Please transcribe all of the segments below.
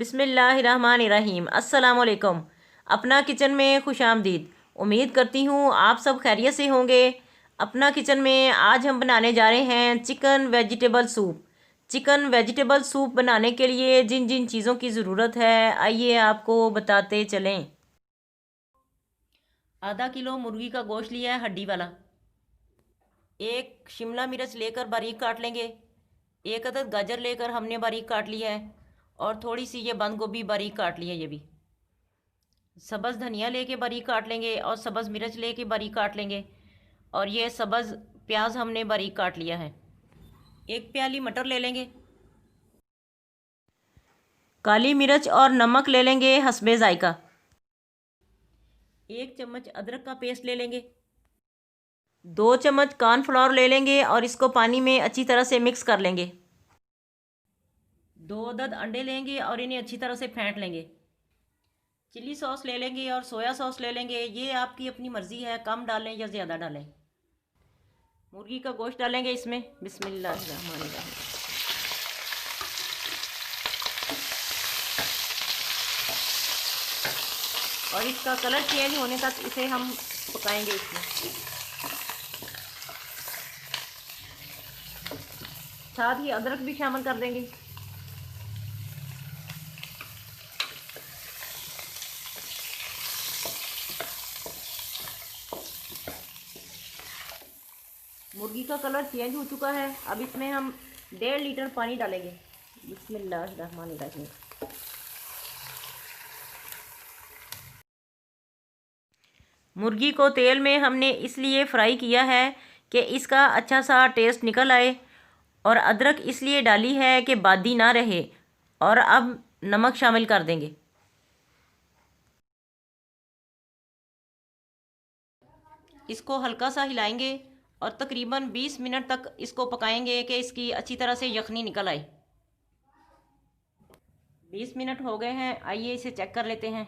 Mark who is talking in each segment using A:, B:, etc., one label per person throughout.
A: बिस्मिल्लाहिर्रहमानिर्रहीम। अस्सलामुअलैकुम। अपना किचन में खुशामदीद। उम्मीद करती हूँ आप सब खैरियत से होंगे। अपना किचन में आज हम बनाने जा रहे हैं chicken vegetable soup. Chicken vegetable soup बनाने के लिए जिन जिन चीज़ों की ज़रूरत है आइए आपको बताते चलें। आधा किलो मुर्गी का गोश्त लिया है हड्डी वाला। एक शिमला मिर्च लेकर बारीक काट लेंगे। एक अदद गाजर लेकर हमने बारीक काट लिया है और थोड़ी सी ये बंद गोभी बारीक काट ली है। ये भी सब्ज़ धनिया लेके बारीक काट लेंगे और सब्ज़ मिर्च लेके बारीक काट लेंगे और ये सब्ज़ प्याज हमने बारीक काट लिया है। एक प्याली मटर ले लेंगे। काली मिर्च और नमक ले लेंगे हस्बे जायका। एक चम्मच अदरक का पेस्ट ले लेंगे। 2 चम्मच कॉर्नफ्लोर ले लेंगे और इसको पानी में अच्छी तरह से मिक्स कर लेंगे। 2 अदद अंडे लेंगे और इन्हें अच्छी तरह से फेंट लेंगे। चिली सॉस ले लेंगे और सोया सॉस ले लेंगे। ये आपकी अपनी मर्ज़ी है, कम डालें या ज़्यादा डालें। मुर्गी का गोश्त डालेंगे इसमें। बिस्मिल्लाहिर्रहमानिर्रहीम। और इसका कलर चेंज होने तक इसे हम पकाएंगे। इसमें साथ ही अदरक भी शामिल कर देंगे। मुर्गी का कलर चेंज हो चुका है। अब इसमें हम 1.5 लीटर पानी डालेंगे। बिस्मिल्लाहिर्रहमानिर्रहीम। मुर्गी को तेल में हमने इसलिए फ्राई किया है कि इसका अच्छा सा टेस्ट निकल आए और अदरक इसलिए डाली है कि बादी ना रहे। और अब नमक शामिल कर देंगे। इसको हल्का सा हिलाएंगे और तकरीबन 20 मिनट तक इसको पकाएंगे कि इसकी अच्छी तरह से यखनी निकल आए। 20 मिनट हो गए हैं, आइए इसे चेक कर लेते हैं।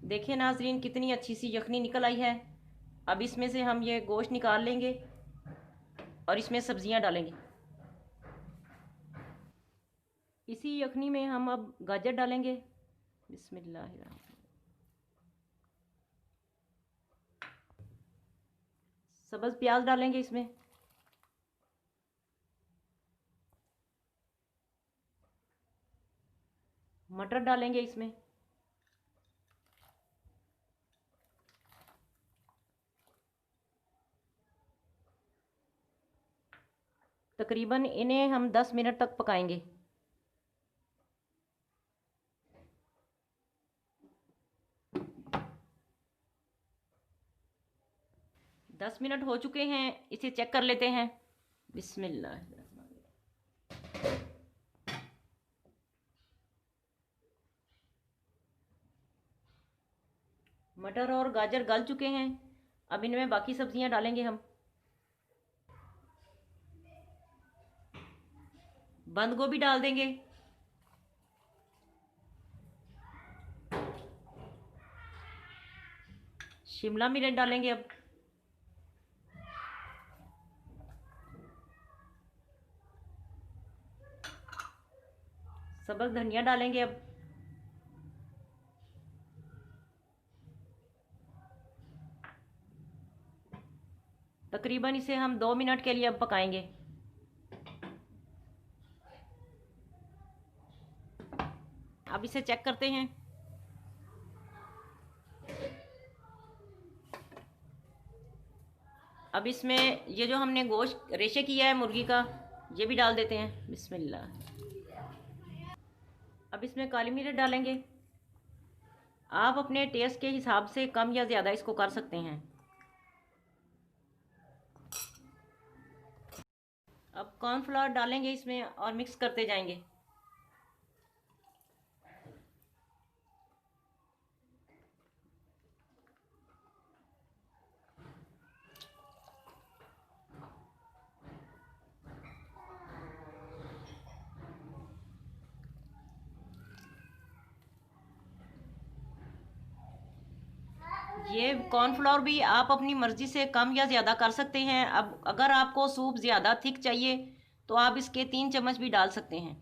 A: देखिए नाजरीन, कितनी अच्छी सी यखनी निकल आई है। अब इसमें से हम ये गोश्त निकाल लेंगे और इसमें सब्जियां डालेंगे। इसी यखनी में हम अब गाजर डालेंगे। बिस्मिल्लाहिर्रहमानिर्रहीम। सब्ज़ प्याज डालेंगे इसमें। मटर डालेंगे इसमें। तकरीबन इन्हें हम 10 मिनट तक पकाएंगे। दस मिनट हो चुके हैं, इसे चेक कर लेते हैं। बिस्मिल्लाह। मटर और गाजर गल चुके हैं। अब इनमें बाकी सब्जियां डालेंगे हम। बंद गोभी डाल देंगे। शिमला मिर्च डालेंगे अब। सब्ज़ धनिया डालेंगे अब। तकरीबन इसे हम 2 मिनट के लिए अब पकाएंगे। अब इसे चेक करते हैं। अब इसमें ये जो हमने गोश्त रेशे किया है मुर्गी का, ये भी डाल देते हैं। बिस्मिल्लाह। अब इसमें काली मिर्च डालेंगे। आप अपने टेस्ट के हिसाब से कम या ज़्यादा इसको कर सकते हैं। अब कॉर्नफ्लावर डालेंगे इसमें और मिक्स करते जाएंगे। ये कॉर्नफ्लोर भी आप अपनी मर्ज़ी से कम या ज़्यादा कर सकते हैं। अब अगर आपको सूप ज़्यादा थिक चाहिए तो आप इसके 3 चम्मच भी डाल सकते हैं।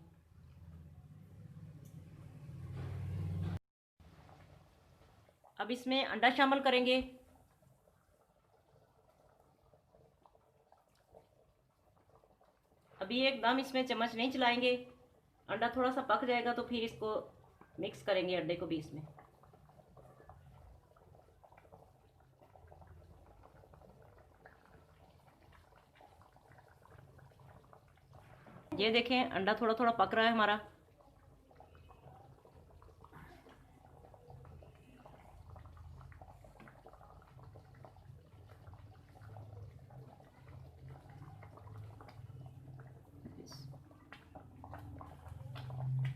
A: अब इसमें अंडा शामिल करेंगे। अभी एकदम इसमें चम्मच नहीं चलाएंगे, अंडा थोड़ा सा पक जाएगा तो फिर इसको मिक्स करेंगे अंडे को भी इसमें। ये देखें अंडा थोड़ा थोड़ा पक रहा है हमारा।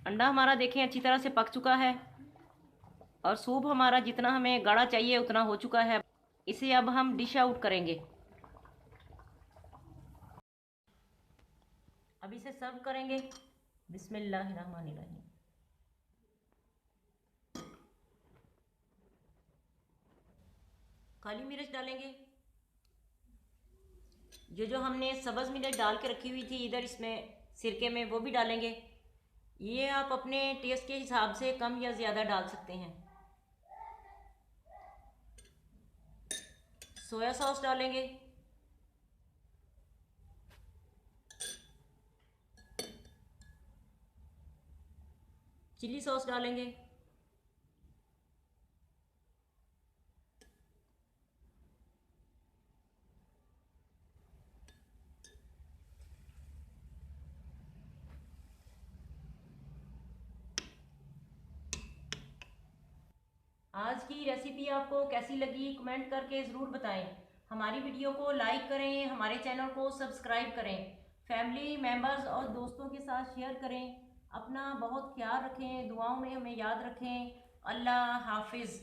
A: अंडा हमारा देखें अच्छी तरह से पक चुका है और सूप हमारा जितना हमें गाढ़ा चाहिए उतना हो चुका है। इसे अब हम डिश आउट करेंगे। अब इसे सर्व करेंगे। बिस्मिल्लाहिर्रहमानिर्रहीम। काली मिर्च डालेंगे। जो हमने सब्ज़ मिर्च डाल के रखी हुई थी इधर इसमें सिरके में, वो भी डालेंगे। ये आप अपने टेस्ट के हिसाब से कम या ज़्यादा डाल सकते हैं। सोया सॉस डालेंगे। चिली सॉस डालेंगे। आज की रेसिपी आपको कैसी लगी कमेंट करके ज़रूर बताएं। हमारी वीडियो को लाइक करें, हमारे चैनल को सब्सक्राइब करें, फैमिली मेम्बर्स और दोस्तों के साथ शेयर करें। अपना बहुत ख्याल रखें, दुआओं में हमें याद रखें। अल्लाह हाफिज़।